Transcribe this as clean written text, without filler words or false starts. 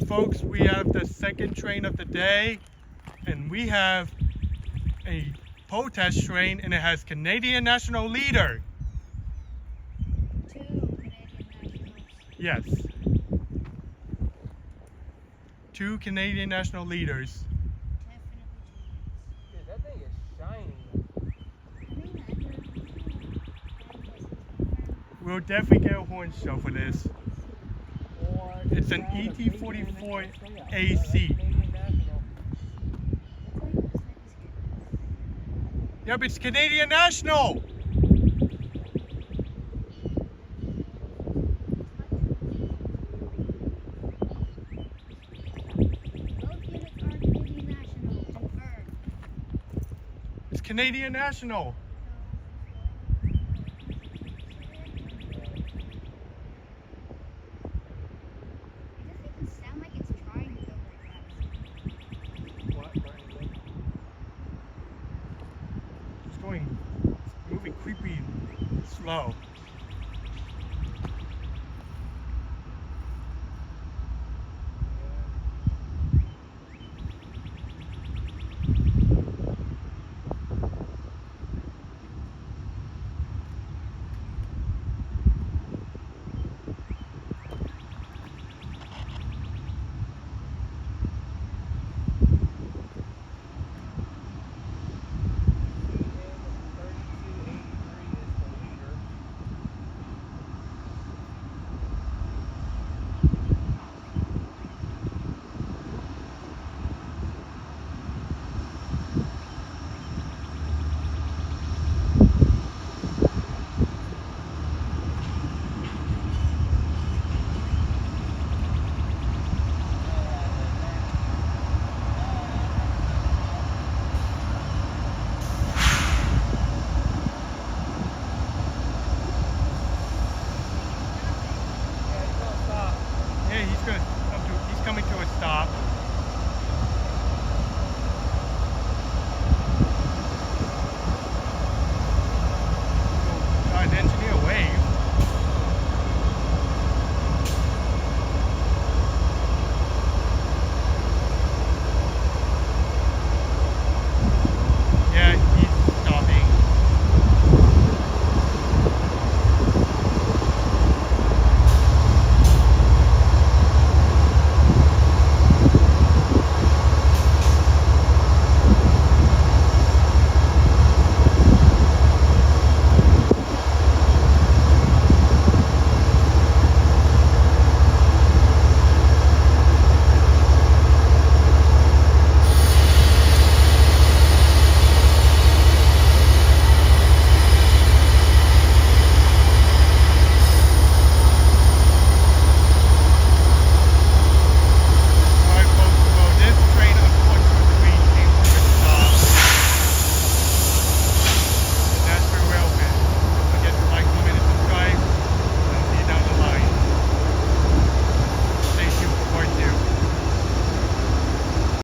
Folks, we have the second train of the day, and we have a Potash train, and it has Canadian National Leader. Two Canadian nationals. Yes. 2 Canadian National Leaders. Definitely Dude, that thing is shiny. We'll definitely get a horn show for this. It's an ET44 AC. Yep, it's Canadian National. It's Canadian National. Moving creepy slow. He's coming to a stop.